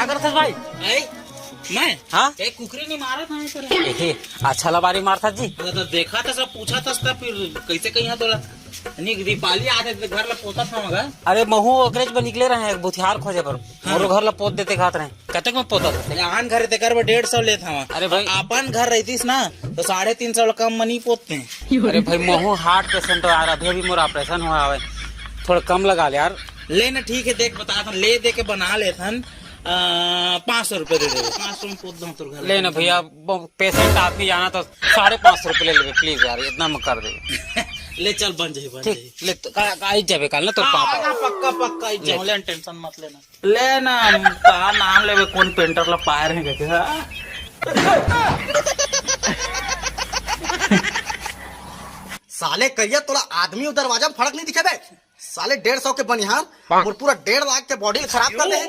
करत भाई? मैं हाँ एक कुकरी नहीं मारा था अच्छा लबारी मारता जी। तो देखा था सब पूछा था फिर कैसे कहीं है तोला नहीं दीपावली आते थे घर ला पोता था मगर अरे महू अंग्रेज पर निकले रहे हैं बुथियार खोजे पर मोरो घर ला पोत देते खात रहे कतक में पोता था आन घर ते कर 150 ले था अरे भाई अपन घर रहतीस ना तो 350 कम मनी पोतते हैं। अरे भाई महू हार्ट पेशेंट हो यार अभी भी मोरा ऑपरेशन हुआ है थोड़ा कम लगा ले यार। ले ना ठीक है देख बता था ले दे के बना ले था 500 रुपए दे दे 500 में पोत दो तो घर ले ना भैया पेशेंट आदमी जाना तो 550 रुपए ले ले प्लीज यार इतना मत कर दे ले चल बन जाए ले तो आई जाबे कल ना तो पापा पक्का पक्का आई जाओ ले टेंशन मत लेना लेना कहा नाम लेवे कौन पेंटर ला पाए रहे के साले कहिया तोला आदमी दरवाजा में फड़क नहीं दिखे बे साले 150 के बनिहार और पूरा 1.5 लाख के बॉडी खराब कर दे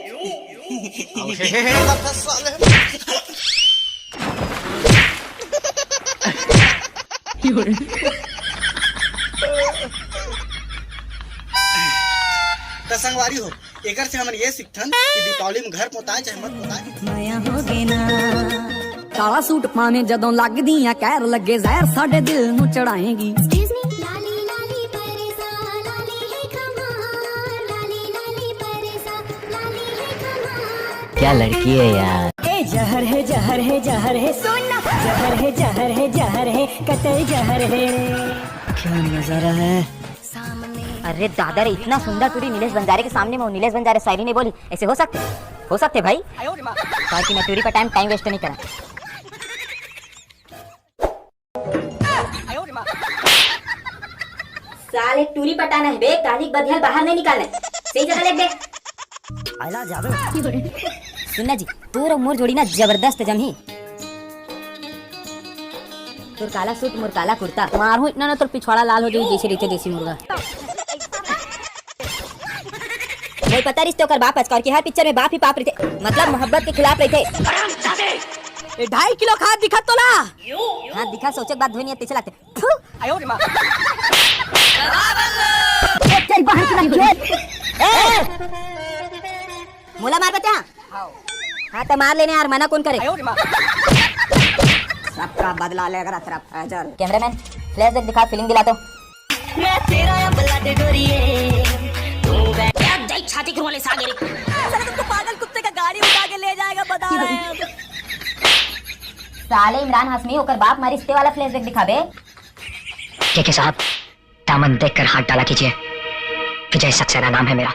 साले संगवारी हो एकर से हमन ये सीखथन कि दीपावली में घर पोताए चाहे मत पोताए माया हो गे ना काला सूट पाने जदों लगदियां कहर लगे जहर साडे दिल नु चढ़ाएगी क्या लड़की है यार। ए जहर है जहर है जहर है सोना जहर है जहर है जहर है कतई जहर है क्या नजारा है। अरे दादा रे इतना सुंदर टूरी नीलेश बंजारे के सामने में नीलेश बंजारे शायरी नहीं बोली ऐसे हो सकते भाई बाकी मैं टूरी पर टाइम वेस्ट नहीं करा। साले टूरी पटाना है बे कालिक बधियाल बाहर नहीं निकालना सही जगह ले बे आला जावे सुनना जी तोर और मोर जोड़ी ना जबरदस्त जमी तोर काला सूट मोर काला कुर्ता मारू इतना ना तोर पिछवाड़ा लाल हो जाए जैसे रहते देसी मुर्गा नहीं पता रिश्ते कर बाप अजकर की हर पिक्चर में बाप ही पाप रहते मतलब मोहब्बत के खिलाफ रहते। 2.5 किलो खाद दिखा तोला हाँ दिखा सोचे बात धोनी पीछे लगते मोला मार बचा हाँ तो मार लेने यार मना कौन करे सबका बदला लेगा तरफ अजर कैमरामैन फ्लैश देख दिखा फीलिंग दिला तो मैं तेरा बल्ला डोरिए छाती क्यों ले सागरी साले तुमको पागल कुत्ते का गाड़ी उठा के ले जाएगा बता रहे हैं साले इमरान हाशमी होकर बाप मारी रिश्ते वाला फ्लैश देख दिखाबे के साहब दामन देखकर हाथ डाला कीजिए विजय सक्सेना नाम है मेरा।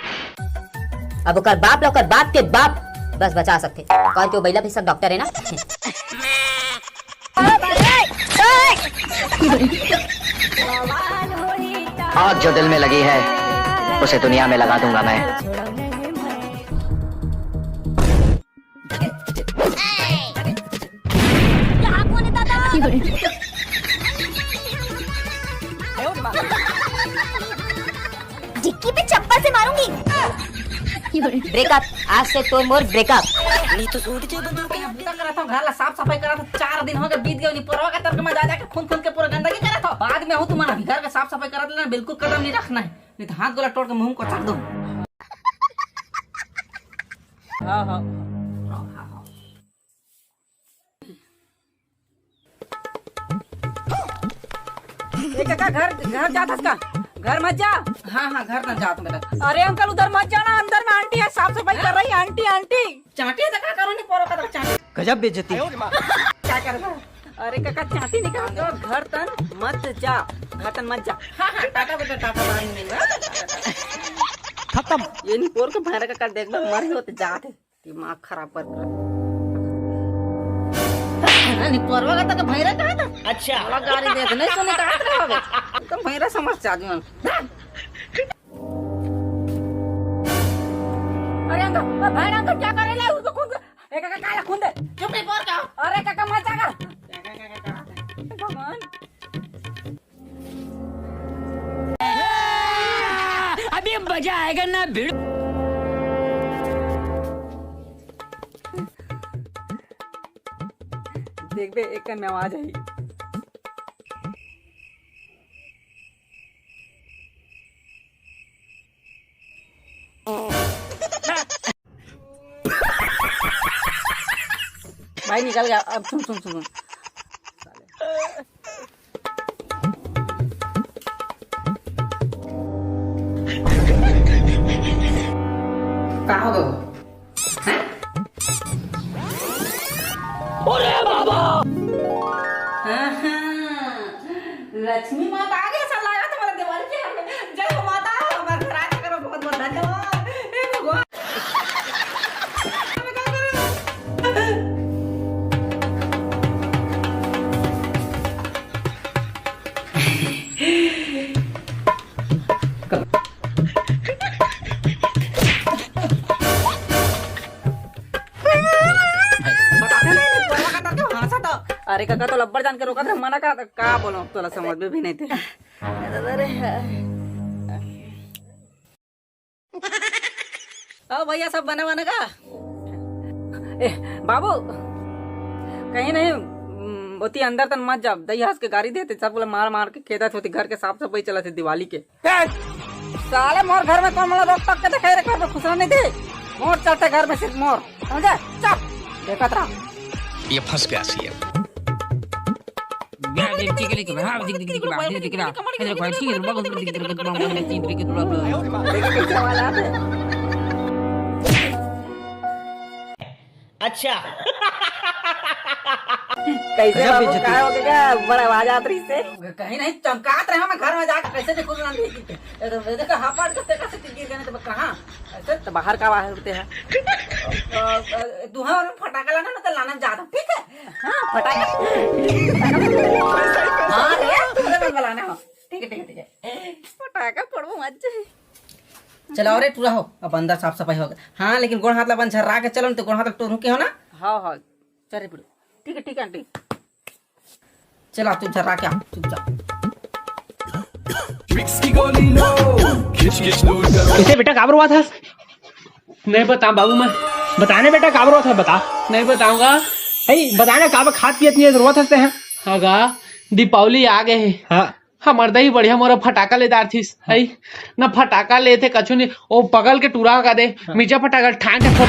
अब ओकर बाप लौकर बाप के बाप बस बचा सकते और क्यों बैला भी सब डॉक्टर है ना आग जो दिल में लगी है उसे दुनिया में लगा दूंगा मैं। जिक्की पे चप्पल से मारूंगी ब्रेकअप आज से तो मोर ब्रेकअप नहीं तो सूट जे बंदूक करा था घर ला साफ सफाई करा था 4 दिन हो गए बीत गए परवा का तर्क में जा के खून के पूरा गंदगी करा था बाद में हो तुम्हारा घर का साफ सफाई करा लेना बिल्कुल कदम नहीं रखना है नहीं तो हाथ गोला तोड़ के मुंह को चाट दो। हां हां एक का घर जा था इसका घर मत जा। हाँ हाँ घर ना जा मेरा। अरे अंकल उधर मत जाना अंदर में आंटी है साफ सफाई कर रही है आंटी चाटी है क्या करो नहीं पोरो का चाटी गजब बेइज्जती क्या कर रहा है। अरे काका चाटी निकाल दो घर तन मत जा घर तन मत जा। हाँ हाँ टाटा बेटा टाटा बाय नहीं खत्म ये नहीं पोर को भैरा का कर देख लो मर होते जाते दिमाग खराब कर नहीं पोरवा का तक भैरा कहा था। अच्छा वाला गाड़ी देख नहीं सुने कहा रहा तो भैरा समझ आदमी अरे अंकल भैरा अंकल क्या करे ले उसको खून एक का काला खून दे चुप नहीं पोर का अरे काका मत जाकर भगवान अभी मजा आएगा ना भीड़। देख बे एक का मैं आवाज आई भाई निकल गया। अब सुन सुन सुन कहाँ हो गए वो? हैं? लक्ष्मी माता आ गई। ऐसा लगा तुम्हारे दिवाली के घर में। जय हो माता, हमारे घर आया करो। बहुत बहुत धन्यवाद। हे भगवान। बताते नहीं परवा का डर के हंसा था। अरे काका तो लब्बर जान के रोका था, मना करा था। का बोलो तोला समझ में भी नहीं थे। अरे ओ भैया सब बने बने का। ए बाबू कहीं नहीं होती अंदर तन मत जा। दही हंस के गाड़ी देते सब बोले मार मार के खेदत होती। घर के साफ सफाई चला थे दिवाली के। साले मोर घर में कौन मला रोक टक के देखे रे। घर में खुश नहीं थे। मोर चलते घर में सिर्फ मोर समझे। चप देखा था ये फंस गया सी है। अच्छा कैसे बाबू काय हो गया। बड़ा आवाज आत रही से कहीं नहीं चमकात रहे। मैं घर में जाके कैसे देखो ना देखो हापाट करते कैसे गिर गए तो कहां ऐसे तो बाहर का आवाज होते हैं। दुहा और फटाका लाना ना तो लाना जाता ठीक है। हां फटाका हां रे पूरे में लाना हो ठीक है ठीक है ठीक है। फटाका फोड़ो मत चलो रे पूरा हो। अब अंदर साफ सफाई हो गया। हाँ लेकिन गोड़ हाथ ला बंद झर्रा के चलो तो गोड़ हाथ टोरू के हो ना। हाँ हाँ चल पूरा ठीक है आंटी। चला तू झर्रा के आ चुपचाप। इसे बेटा काबर हुआ था? नहीं बता बाबू मैं बताने बेटा काबर हुआ था बता। नहीं बताऊंगा। बताने काबर खाद पियत नहीं जरूरत हंसते हैं। हाँ दीपावली आ गए है। हाँ हमार दही बढ़िया मोरा फटाका लेदार थी है ना। फटाका ले थे कछु नहीं वो पगल के टूरा का दे मीठा फटाका ठान फोड़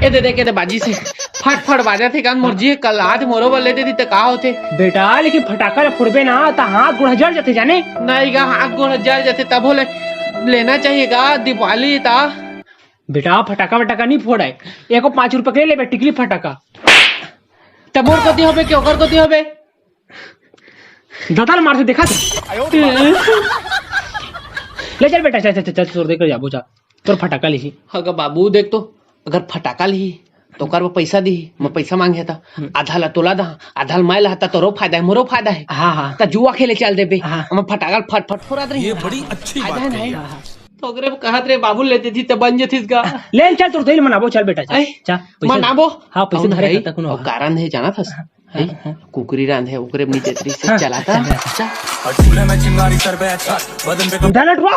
ए दे के दे बाजी से फट फट बाजा थे कान मुर्जी कल आज मोरो बल लेते थी तो का होते बेटा। लेकिन फटाका फोड़बे ना तो हाथ गोड़ जड़ जाते जाने नहीं गा। हाथ गोड़ जड़ जाते तब बोले लेना चाहिएगा दिवाली था बेटा। फटाका वटाका नहीं फोड़ा है। एको 5 रुपए ले ले टिकली फटाका तब मोर कोती होबे के ओकर कोती होबे दादा मार से देखा ले चल बेटा चल चल चल तोड़ देकर जाबो जा तोर फटाका ली। अगर बाबू देख तो अगर फटाका ली तो कर वो पैसा दी मैं पैसा मांगे था आधा ला तोला दा आधा मैं ला तोरो फायदा है मोरो फायदा है। हाँ हाँ तो जुआ खेले चल देबे। मैं फटाका फट फट फोड़ा रही। ये बड़ी अच्छी बात है। तो अगर कहत रे बाबू लेते थी तो बन जथिस गा ले चल तोर दिल मनाबो चल बेटा चल मनाबो। हां पैसे धरे तक कारण है जाना था कुकरी रांध है ओकरे नीचे तरी से चलाता डाला ड्रॉ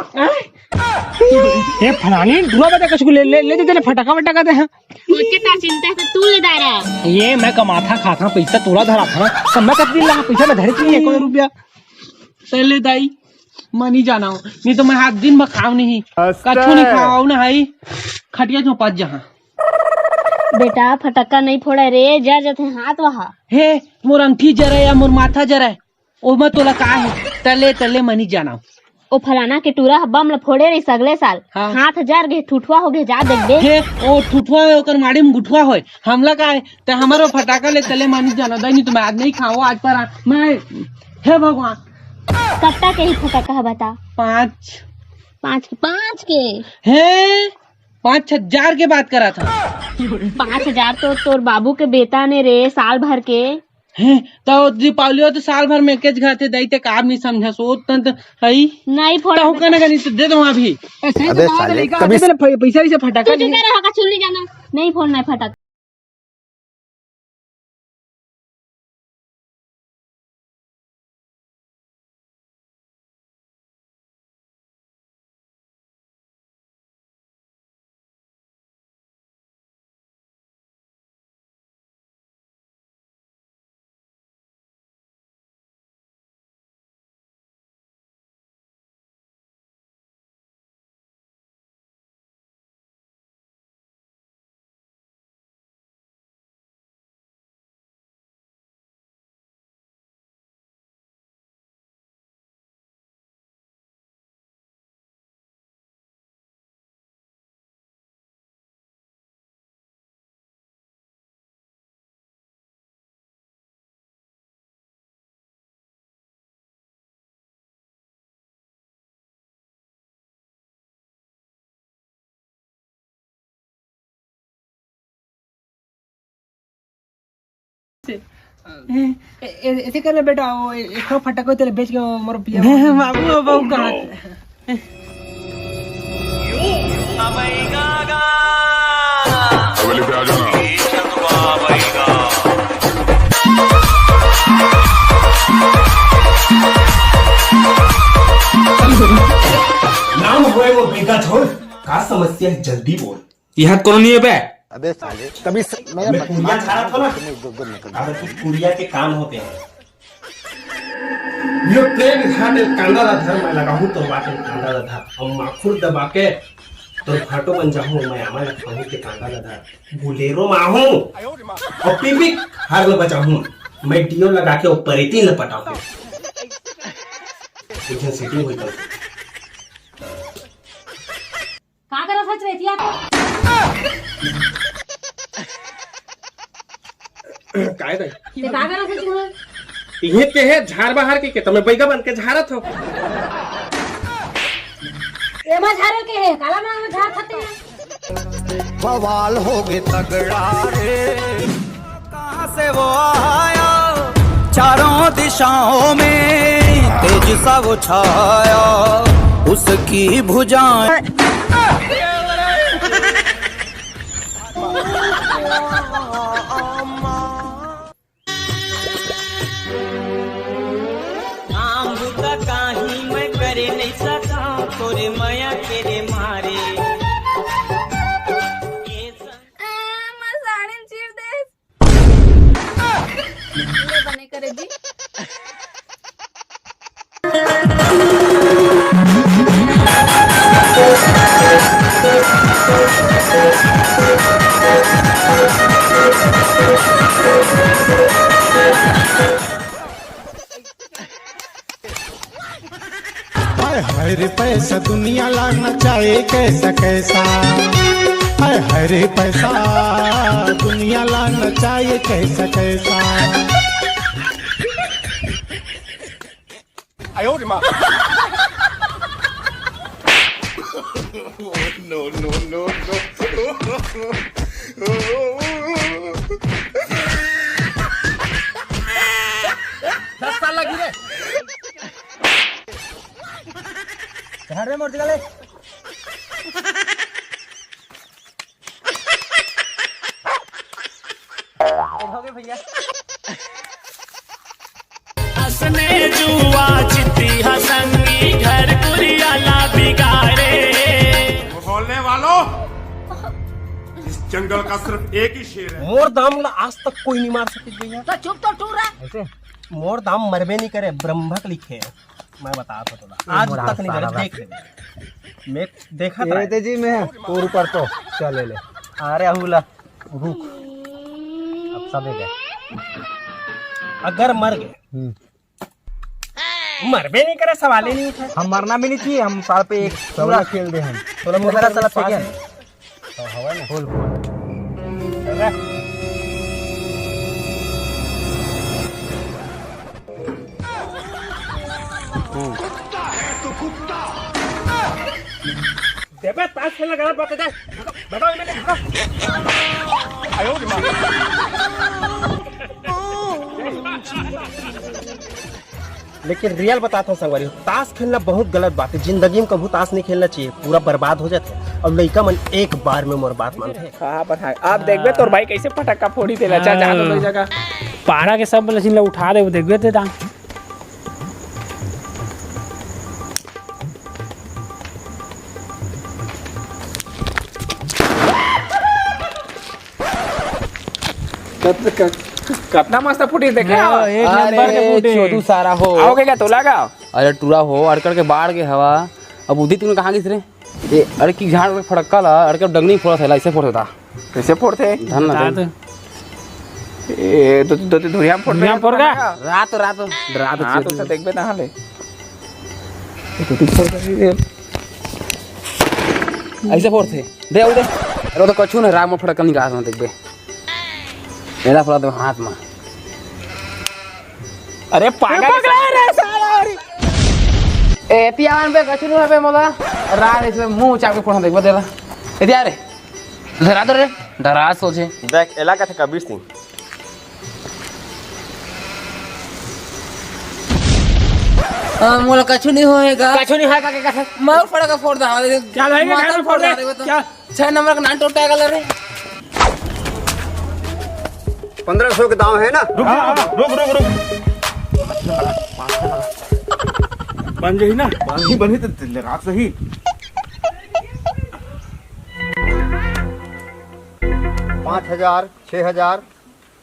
ये फलानी ड्रॉ बता कछु ले ले ले दे फटाका वटाका दे। मुझे ता चिंता है तू ले दारा। ये मैं कमाथा खाता पैसा तोरा धरा था तो मैं कब दिन लगा पैसा में धरे थी 1 रुपया ले दाई मैं नहीं जाना हूँ नहीं तो मैं हाथ दिन में खाऊ नहीं कछु नहीं खाऊ ना है खटिया जो पच जहाँ। बेटा फटक्का नहीं फोड़ा रे जर जाते हाथ वहा। हे मोर अंगठी जरा या मोर माथा जरा ओ मैं तोला का है तले तले मनी जाना। ओ फलाना के टूरा बम ला फोड़े रही सगले साल। हाँ। हाथ जार गे ठुठवा हो गे जा देख दे। हे ओ ठुठवा ओकर माड़ी में गुठवा होय हमला का है त हमारो फटाका ले तले मनी जाना दई नहीं तो मैं आज नहीं खाओ आज पर मैं हे भगवान कट्टा के ही फटक्का है बता। 5 के हे 5,000 के बात करा था। 5,000 तो तोर बाबू के बेटा ने रे साल भर के हैं तो दीपावली हो तो साल भर में केज घर थे दई ते काम नहीं समझा सो तंत हई नहीं फोड़ा तो कहने का नहीं तो दे दो अभी ऐसे तो पैसा से फटाका तू कह रहा चुल्ली जाना नहीं फोड़ना है फटाका। ऐसे कर ले बेटा, वो एक फटाको तेरे बेच के मोर पिया बाबू बाबू कहां हवेली पे आ जाना। नाम हुए वो बेटा छोड़, का समस्या है जल्दी बोल। यहाँ कौन नहीं है बे? अबे साले तभी मैं कुड़िया खा रहा था ना, अबे कुछ कुड़िया के काम होते हैं। यो प्रेम घाट कांदा धर मैं लगा हूँ तो बाटे कांदा धर और माखुर दबा के तो फाटो बन जाऊँ मैं आमा लगा के कांदा धर बुलेरो माहूँ और पीपी हार में बचाऊँ मैं डियो लगा के ऊपर ही लपटाऊँ पीछे सीटिंग हुई तो का करा सच रहती आप काय रे ते का करा सच हो ये के है झाड़ बाहर के तमे बैगा बन के झाड़त हो। एमा झारे के है काला में झार खाते हैं बवाल हो गए तगड़ा रे, कहां से वो आया चारों दिशाओं में तेज सा वो छाया उसकी भुजाएं मैं करे नहीं सका तोरे माया तेरे मारे साड़ी चीर दे बने करे जी हाय रे पैसा दुनिया लाना चाहे कैसा कैसा, हाय हाय रे पैसा दुनिया लाना चाहे कैसा कैसा। आयो रे माँ। नो नो नो नो 10 साल लगी रे झाड़ रे मोर गले हो गए भैया हंसने जुआ चित्ती हसंगी घर कुरियाला बिगाड़े। बोलने वालों, इस जंगल का सिर्फ एक ही शेर है। मोर दाम ना आज तक कोई नहीं मार सके भैया। तो चुप तो टूर रहा ऐसे मोर दाम मरबे नहीं करे, ब्रह्मक लिखे है। मैं बता था थोड़ा आज तक नहीं करे, देख ले मैं देखा था जी मैं तोर ऊपर तो चल ले अरे अहुला रुक अब सब गए अगर मर गए मरबे नहीं करे सवाल ही नहीं उठा। हम मरना भी नहीं चाहिए, हम साल पे एक पूरा खेल दे हम तो मुर्गा चला फेंके तो हवा ना बोल देबे ताश खेलना गलत बात है। बताओ मैंने आयो रे मां। लेकिन रियल बताता हूँ संगवारी, ताश खेलना बहुत गलत बात है। जिंदगी में कभी ताश नहीं खेलना चाहिए, पूरा बर्बाद हो जाता है। और लड़का मन एक बार में मोर बात मानते हैं। आप देखबे तोर भाई कैसे फटक्का फोड़ी देला चा जहां तो जगह पारा के सब लसीन उठा दे देखबे ते दाम कितना मस्त फुटी देखे एक नंबर के फुटी छोटू सारा हो आओगे क्या तोला का अरे टूरा हो अड़कड़ के बाढ़ के हवा अब उदी तूने कहाँ गिस रे अरे की झाड़ में फड़क्का ला अड़कड़ डंगनी फोड़ा था ऐसे फोड़ता था कैसे फोड़ते धन ना ए तो धुरिया फोड़ गया रात रात तो देखबे ना हाले ऐसे फोड़ते दे दे अरे तो कछु ना राम फड़क्का निकाल देखबे मेरा फोड़ा तो हाथ में अरे पागल रे साला ए तियावन पे कछु न पे मोला रात इसमें मुंह चाके फोड़ा देखबे देला ए दिया रे डरा दे रे डरा सोचे देख इलाका थे कबीर सिंह मोला कछु नहीं होएगा। कछु नहीं होएगा क्या कर मैं फड़का फोड़ दा क्या भाई माथा फोड़ दा क्या 6 नंबर का नान टूटा गल रे 1500 के दाम है ना। रुक बन गई ना बनी तो लगा सही 5000 6000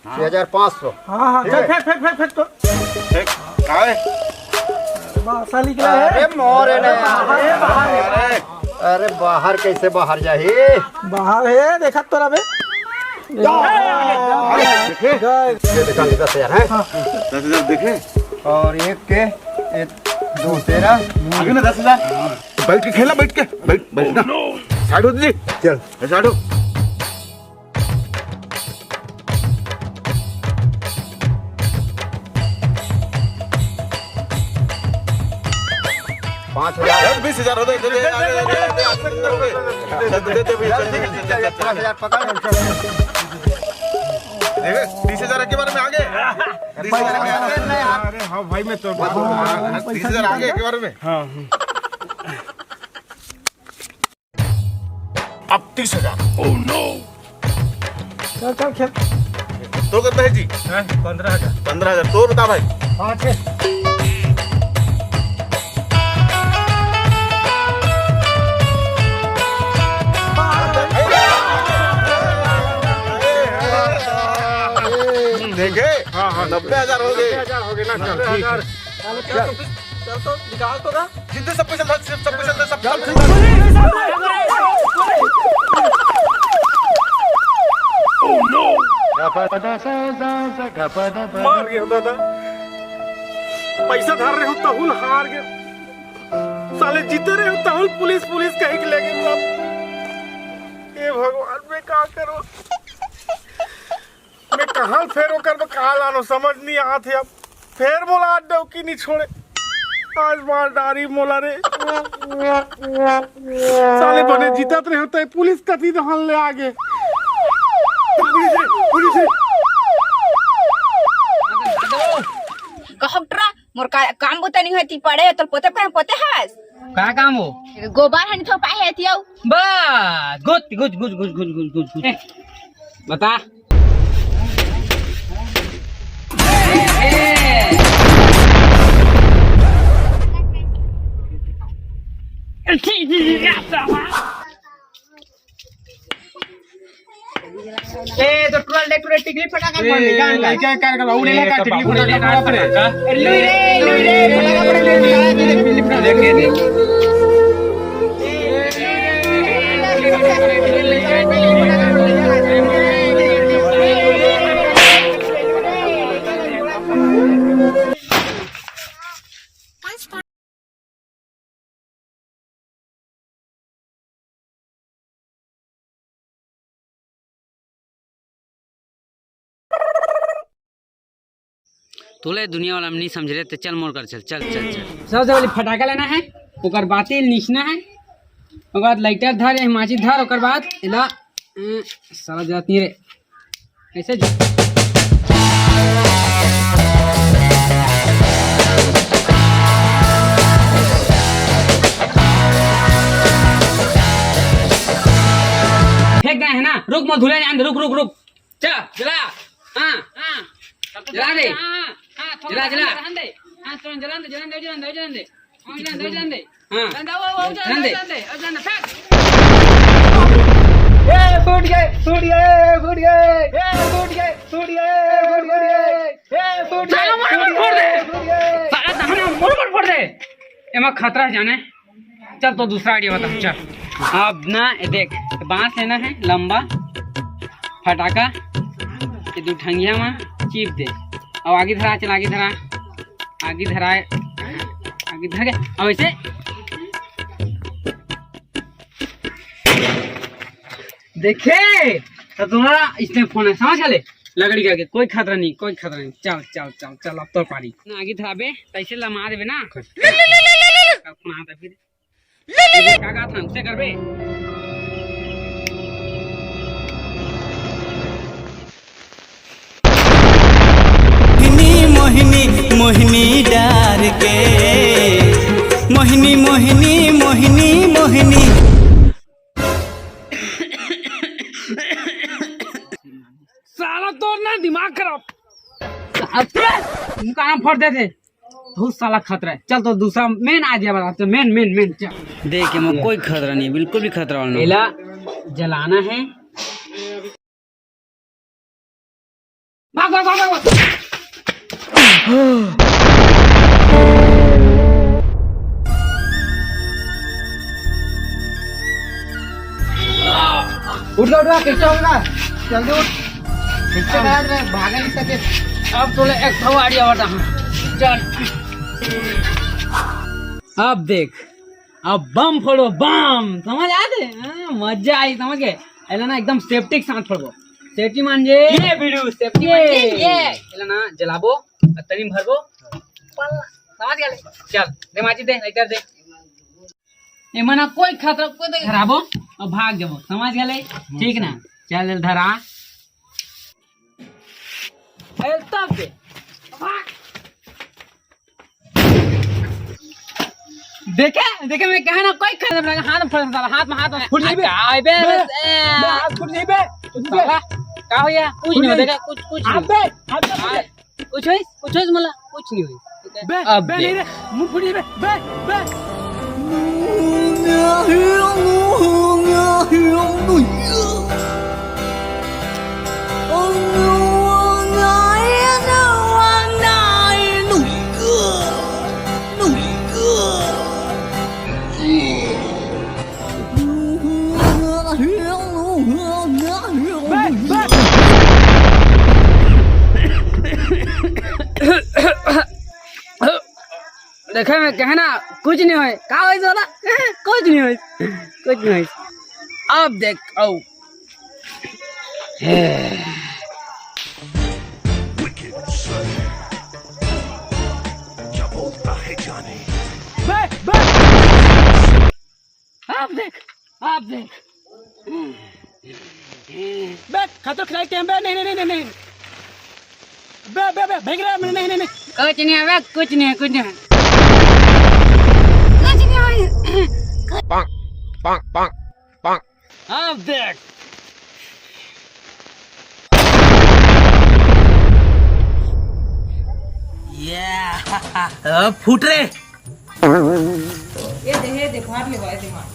6500। हाँ फेंक तो अरे मोरे ने अरे बाहर कैसे बाहर जाही बाहर है देखा तो रबे ये दुकान 10,000 है 10,000 देखे और एक के 2 13 आगे ना 10,000 बैठ के खेला बैठ ना साइड हो दीजिए चल साइड हो 5000 20,000 हो 5000 पकड़ 30,000 के बारे में आगे 30,000 अरे हाँ भाई मैं तो 30,000 आगे के बारे में हाँ अब 30,000 ओह नो चल खेल तो करता है जी 15,000 तो बता भाई देखे 90,000 हो गए ना चल तो निकाल तो ना जितने सब पैसा मार गया दादा पैसा धर रहे हो तहुल हार गए साले जीते रहे हो तहुल पुलिस कहीं के लेके ये भगवान मैं क्या करो मैं कहाँ फेर होकर मैं कहाँ लानो समझ नहीं आते अब फेर बोला आज डौकी नहीं छोड़े आज मार डारी मोला रे साले बने जीतत रहे होते पुलिस कती दहल ले आगे पुलिस कहट्रा मोर काम बुता नहीं होती पड़े तो पोते कहां पोते हास का काम हो गोबर हन थो पाए हेतियो बस गुड बता ए तो टूरा टिकली फटाका फोड़ ले क्या उड़े ले का टिकली फटाका फोड़ रे लुई रे फटाका फोड़ ले टिकली फटाका तोले दुनिया वाला नहीं समझ रहे तो चल मोड़ कर चल सबसे पहले फटाका लेना है ओकर बाद तेल नीचना है ओकर बाद लाइटर धर या माची धर ओकर बाद इला सारा जाती रे ऐसे फेंक गए है ना रुक मत धुले जान दे रुक चल जला हां जला दे जला हां तो जलान दे हां जलान दे फेंक ए फूट गए ए फूट गए साला दहना मोड़ फोड़ दे एमा खतरा जाने चल तो दूसरा आइडिया बता चल अब ना ये देख बांस लेना है लंबा फटाका ये दो ठंगिया में चिप दे और आगे धरा चल आगे धरा के अब ऐसे देखे तो तुम्हारा इसमें फोन है समझ ले लकड़ी का कोई खतरा नहीं चल अब तो पारी ना आगे धराबे तैसे लमा देबे ना फोन आता फिर क्या कहा था उसे करबे मोहिनी डार के दिमाग खराब। मुंह का फोड़ देते बहुत साला खतरा है। चल तो दूसरा मेन आ गया बता। मेन मेन मेन चल। देख में कोई खतरा नहीं है, बिल्कुल भी खतरा नहीं। पहला जलाना है। भाग भाग भाग भाग। उठ जा कैसे होगा जल्दी उठ। भागा नहीं सके अब तो एक थवाड़ी आवता। चल अब देख अब बम फोड़ो बम। समझ आते मजा आई समझ गए। ऐला ना एकदम सेफ्टी के साथ फोड़ो। सेफ्टी मान जे ये वीडियो सेफ्टी ये ऐला ना जलाबो तनी भरबो समझ गए। चल दे माची दे इधर दे। ये मना कोई खतरा कोई खराबो और भाग जाबो समझ गए ठीक ना। चल धरा तब दे देखे देखे मैं कहा ना कोई खतरा हाथ हाथ में फुट नहीं बे हाथ फुट नहीं बे का हो या कुछ नहीं देखा कुछ कुछ कुछ होइस मला कुछ नहीं होइस। अब नहीं रे मुंह फुट नहीं बे बे देखा मैं कहना कुछ नहीं होए का होइस वाला कुछ नहीं होइस कुछ नहीं होइस। अब देख आओ अब देख बे खतरा खिलाई टेम बे नहीं नहीं नहीं नहीं बे बे बे भाग रहा नहीं नहीं नहीं कुछ नहीं है कुछ नहीं है कुछ नहीं है कुछ नहीं है। पंक पंक पंक पंक अब देख ये फूट रे ये दे फाड़ ले भाई दिमाग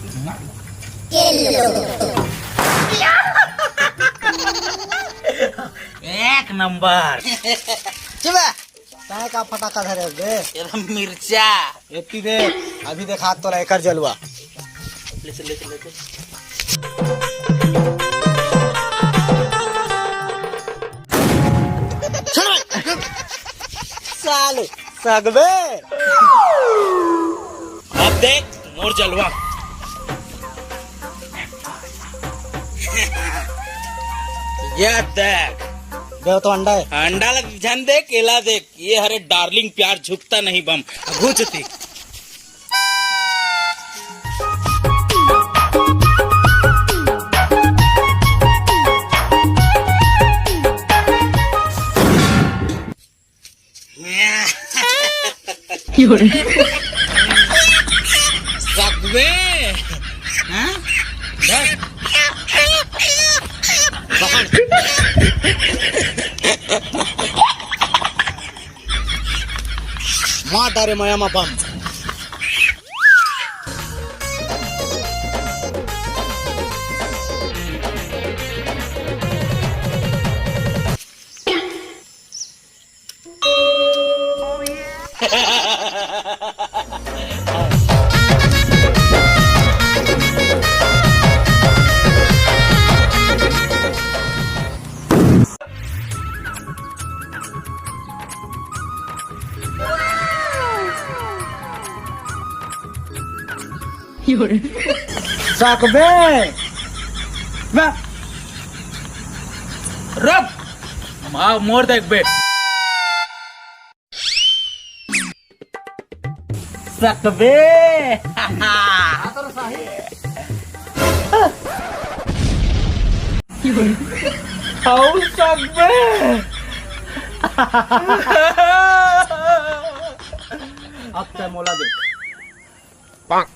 एक नंबर चिबे काहे का फटाका धरे बे ये मिर्चा एती दे अभी देखा तो लेकर जलवा ले साले सगबे अब देख मोर जलवा ये देख दे तो अंडा है अंडा लग ध्यान देख केला देख ये हरे डार्लिंग प्यार झुकता नहीं बम घुचती। सकबे हाँ मार डारे माया मा बम सकबे रब मोर देख बे सकबे हाउ सकबे अब ते मोला दे पंक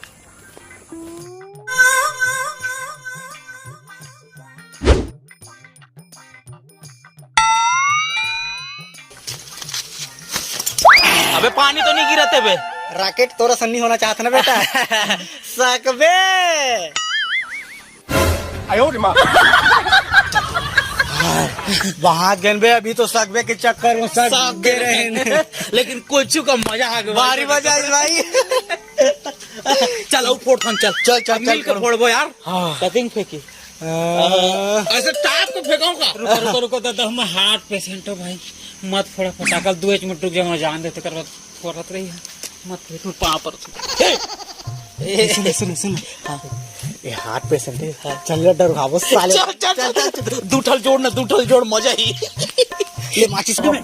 अबे पानी तो नहीं गिरते बे। रॉकेट तोरा सन्नी होना चाहता ना बेटा। सकबे वहां गए बे, अभी तो सकबे के चक्कर में सक गए रहे। लेकिन कुछ का मजा आ गया, भारी मजा आई भाई। चल आओ फोड़ चल चल चल मिल के फोड़बो यार। कटिंग फेंकी ऐसे टाप को फेंकाऊंगा। रुको रुको रुको दादा, हम हार्ट पेशेंट हो भाई, मत फोड़ा फटाकल 2 मिनट रुक जाओ, जान देते कर फोड़त रही है, मत फेंको पाँव पर। सुन सुन ये हार्ट पेशेंट है, चल डर खाबो साले। चल चल चल दूठल जोड़ ना, दूठल जोड़ मजा ही। ये माचिस को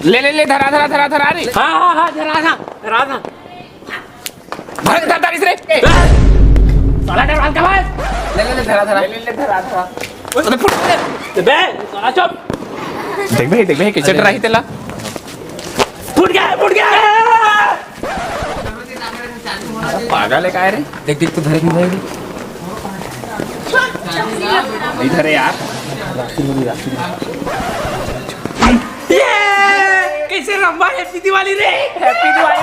ले ले ले धरा धरा धरा धरा रे। हाँ धरा था भाग धरा रे। साला डर का भाई, ले ले ले धरा धरा ले ले धरा धरा। अबे फुट बे साला चुप। देख भाई कैसे डरा ही तेला। फुट गया पागल है काय रे। देख देख तो धरे नहीं धरे इधर है यार। कैसे लंबा हैप्पी दिवाली रे। हैप्पी दिवाली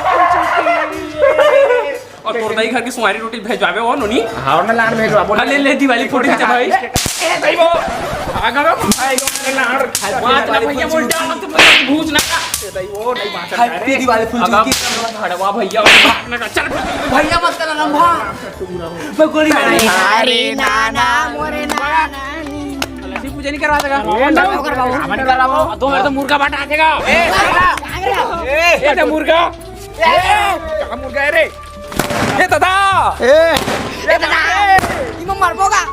और तोर दही घर की सुमारी रोटी भेजवावे हो नोनी। हां ना लान भेजवा बोल। ले ले दिवाली फोटो खींचा भाई। ए दही वो आगा भाई लान बात ना भैया बोल डाल मत भूज ना दही वो नहीं बात कर। हैप्पी दिवाली फुल की धड़वा भैया चल भैया मत कर लंबा मैं गोली मारी। अरे नाना मोरे नाना पूजा नहीं करवा देगा। सामान करवाओ। 2 मिनट तो मुर्गा बांटा देगा। ए मुर्गा कहां मुर्गा है रे। ए दादा इमा मर पोगा।